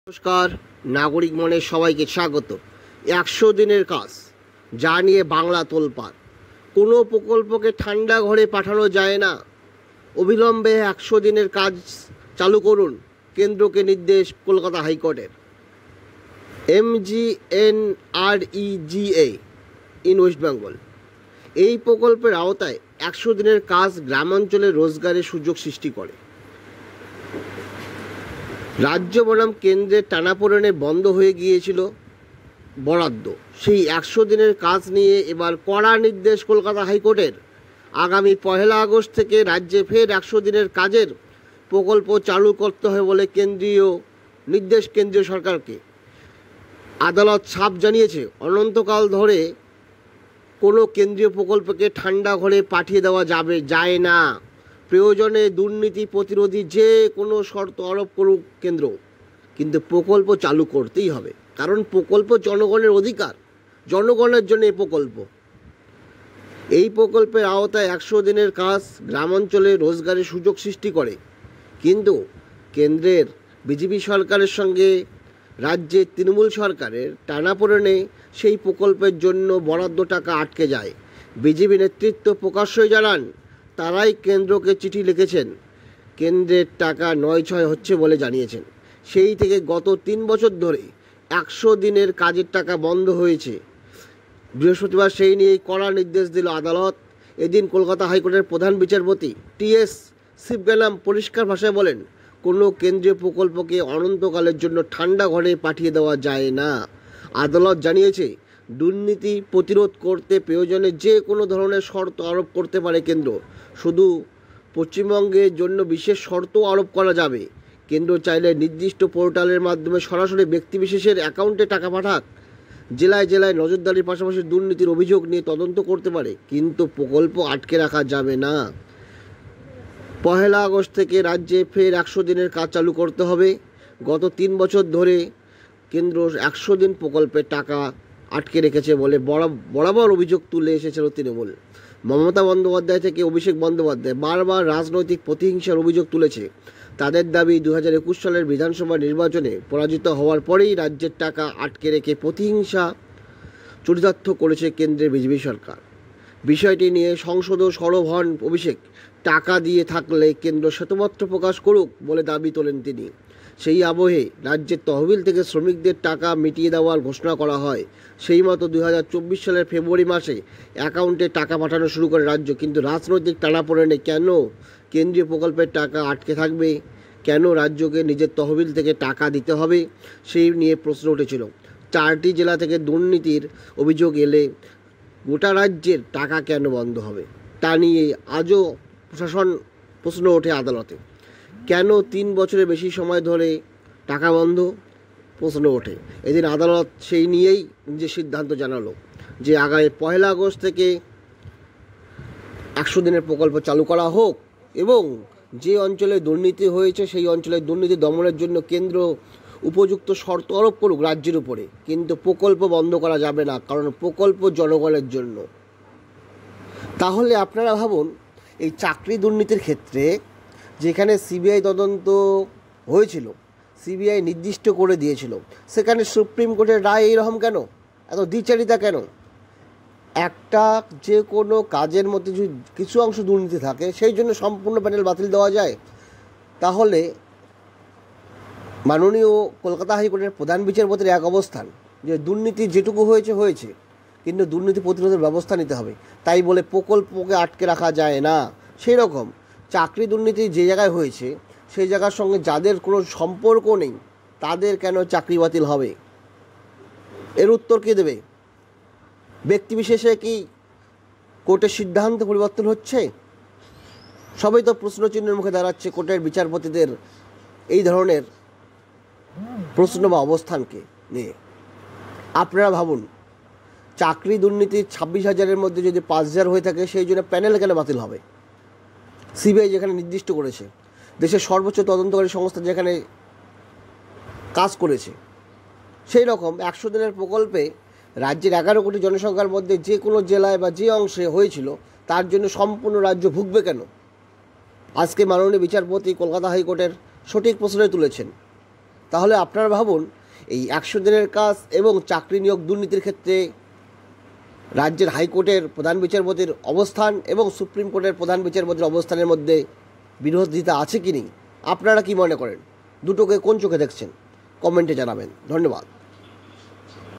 নমস্কার, নাগরিক মনে সবাইকে স্বাগত। 100 দিনের কাজ যা নিয়ে বাংলা তোলপাড়। কোনো প্রকল্পকে ঠান্ডা ঘরে পাঠানো যায় না, অবিলম্বে 100 দিনের কাজ চালু করুন, কেন্দ্রকে নির্দেশ কলকাতা হাইকোর্টের। MGNREGA ইন ওয়েস্ট বেঙ্গল এই প্রকল্পের আওতায় 100 দিনের কাজ গ্রামাঞ্চলে রোজগারের সুযোগ সৃষ্টি করে। রাজ্য বনাম কেন্দ্রের টানাপোড়েনে বন্ধ হয়ে গিয়েছিল বরাদ্দ। সেই 100 দিনের কাজ নিয়ে এবার কড়া নির্দেশ কলকাতা হাইকোর্টের। আগামী 1 আগস্ট থেকে রাজ্যে ফের 100 দিনের কাজের প্রকল্প চালু করতে হবে বলে কেন্দ্রীয় নির্দেশ কেন্দ্রীয় সরকারকে। আদালত সাফ জানিয়েছে, অনন্তকাল ধরে কোনো কেন্দ্রীয় প্রকল্পকে ঠান্ডা ঘরে পাঠিয়ে দেওয়া যায় না। প্রয়োজনে দুর্নীতি প্রতিরোধী যে কোনো শর্ত আরোপ করুক কেন্দ্র, কিন্তু প্রকল্প চালু করতেই হবে, কারণ প্রকল্প জনগণের অধিকার, জনগণের জন্য এই প্রকল্প। এই প্রকল্পের আওতায় 100 দিনের কাজ গ্রামাঞ্চলে রোজগারের সুযোগ সৃষ্টি করে, কিন্তু কেন্দ্রের বিজেপি সরকারের সঙ্গে রাজ্যের তৃণমূল সরকারের টানাপোড়েনে সেই প্রকল্পের জন্য বরাদ্দ টাকা আটকে যায়। বিজেপি নেতৃত্ব প্রকাশ্যই জানান, তারাই কেন্দ্রকে চিঠি লিখেছেন, কেন্দ্রের টাকা নয়-ছয় হচ্ছে বলে জানিয়েছেন। সেই থেকে গত 3 বছর ধরে 100 দিনের কাজের টাকা বন্ধ হয়েছে। বৃহস্পতিবার সেই নিয়েই কড়া নির্দেশ দিল আদালত। এদিন কলকাতা হাইকোর্টের প্রধান বিচারপতি TS শিবগানাম পরিষ্কার ভাষায় বলেন, কোনো কেন্দ্রীয় প্রকল্পকে অনন্তকালের জন্য ঠান্ডা ঘরে পাঠিয়ে দেওয়া যায় না। আদালত জানিয়েছে, দুর্নীতি প্রতিরোধ করতে প্রয়োজনে যে কোনো ধরনের শর্ত আরোপ করতে পারে কেন্দ্র। শুধু পশ্চিমবঙ্গের জন্য বিশেষ শর্ত আরোপ করা যাবে। কেন্দ্র চাইলে নির্দিষ্ট পোর্টালের মাধ্যমে সরাসরি ব্যক্তিবিশেষের অ্যাকাউন্টে টাকা পাঠাক। জেলায় জেলায় নজরদারির পাশাপাশি দুর্নীতির অভিযোগ নিয়ে তদন্ত করতে পারে, কিন্তু প্রকল্প আটকে রাখা যাবে না। 1 আগস্ট থেকে রাজ্যে ফের 100 দিনের কাজ চালু করতে হবে। গত 3 বছর ধরে কেন্দ্র 100 দিন প্রকল্পের টাকা আটকে রেখেছে বলে বরাবর অভিযোগ তুলে এসেছিল তৃণমূল। মমতা বন্দ্যোপাধ্যায় থেকে অভিষেক বন্দ্যোপাধ্যায় বারবার রাজনৈতিক প্রতিহিংসার অভিযোগ তুলেছে। তাদের দাবি, 2021 সালের বিধানসভা নির্বাচনে পরাজিত হওয়ার পরেই রাজ্যের টাকা আটকে রেখে প্রতিহিংসা চরিতার্থ করেছে কেন্দ্রের বিজেপি সরকার। বিষয়টি নিয়ে সংসদও সরব হন অভিষেক। টাকা দিয়ে থাকলে কেন্দ্র শ্বেতপত্র প্রকাশ করুক বলে দাবি তোলেন তিনি। সেই আবহে রাজ্যের তহবিল থেকে শ্রমিকদের টাকা মিটিয়ে দেওয়ার ঘোষণা করা হয়। সেই মতো 2024 সালের ফেব্রুয়ারি মাসে অ্যাকাউন্টে টাকা পাঠানো শুরু করে রাজ্য। কিন্তু রাজনৈতিক টানাপোড়েনে কেন কেন্দ্রীয় প্রকল্পের টাকা আটকে থাকবে, কেন রাজ্যকে নিজের তহবিল থেকে টাকা দিতে হবে, সেই নিয়ে প্রশ্ন উঠেছিল। 4টি জেলা থেকে দুর্নীতির অভিযোগ এলে গোটা রাজ্যের টাকা কেন বন্ধ হবে, তা নিয়ে আজও প্রশাসন প্রশ্ন ওঠে আদালতে। কেন 3 বছরের বেশি সময় ধরে টাকা বন্ধ, প্রশ্ন ওঠে। এদিন আদালত সেই নিয়েই নিজের সিদ্ধান্ত জানালো যে আগামী 1 আগস্ট থেকে 100 দিনের প্রকল্প চালু করা হোক, এবং যে অঞ্চলে দুর্নীতি হয়েছে সেই অঞ্চলে দুর্নীতি দমনের জন্য কেন্দ্র উপযুক্ত শর্ত আরোপ করুক রাজ্যের উপরে, কিন্তু প্রকল্প বন্ধ করা যাবে না, কারণ প্রকল্প জনগণের জন্য। তাহলে আপনারা ভাবুন, এই চাকরি দুর্নীতির ক্ষেত্রে যেখানে সিবিআই তদন্ত হয়েছিল, সিবিআই নির্দিষ্ট করে দিয়েছিল, সেখানে সুপ্রিম কোর্টের রায় এইরকম কেন, এত দ্বিচারিতা কেন? একটা যে কোনো কাজের মধ্যে যদি কিছু অংশ দুর্নীতি থাকে, সেই জন্য সম্পূর্ণ প্যানেল বাতিল দেওয়া যায়? তাহলে মাননীয় কলকাতা হাইকোর্টের প্রধান বিচারপতির এক অবস্থান যে দুর্নীতি যেটুকু হয়েছে হয়েছে, কিন্তু দুর্নীতি প্রতিরোধের ব্যবস্থা নিতে হবে, তাই বলে প্রকল্পকে আটকে রাখা যায় না। সেই রকম চাকরি দুর্নীতি যে জায়গায় হয়েছে, সেই জায়গার সঙ্গে যাদের কোনো সম্পর্ক নেই তাদের কেন চাকরি বাতিল হবে? এর উত্তর কে দেবে? ব্যক্তিবিশেষে কি কোর্টের সিদ্ধান্ত পরিবর্তন হচ্ছে? সবই তো প্রশ্নচিহ্নের মুখে দাঁড়াচ্ছে কোর্টের বিচারপতিদের এই ধরনের প্রশ্ন বা অবস্থানকে নিয়ে। আপনারা ভাবুন, চাকরি দুর্নীতি 26,000-এর মধ্যে যদি 5,000 হয়ে থাকে, সেই জন্য প্যানেল কেন বাতিল হবে? সিবিআই যেখানে নির্দিষ্ট করেছে, দেশের সর্বোচ্চ তদন্তকারী সংস্থা যেখানে কাজ করেছে, সেই রকম 100 দিনের প্রকল্পে রাজ্যের 11 কোটি জনসংখ্যার মধ্যে যে কোনো জেলায় বা যে অংশে হয়েছিল, তার জন্য সম্পূর্ণ রাজ্য ভুগবে কেন? আজকে মাননীয় বিচারপতি কলকাতা হাইকোর্টের সঠিক প্রশ্নই তুলেছেন। তাহলে আপনারা ভাবুন, এই 100 দিনের কাজ এবং চাকরি নিয়োগ দুর্নীতির ক্ষেত্রে রাজ্যের হাইকোর্টের প্রধান বিচারপতির অবস্থান এবং সুপ্রিম কোর্টের প্রধান বিচারপতির অবস্থানের মধ্যে বিরোধিতা আছে কি নেই? আপনারা কি মনে করেন? দুটোকে কোন চোখে দেখছেন? কমেন্টে জানাবেন। ধন্যবাদ।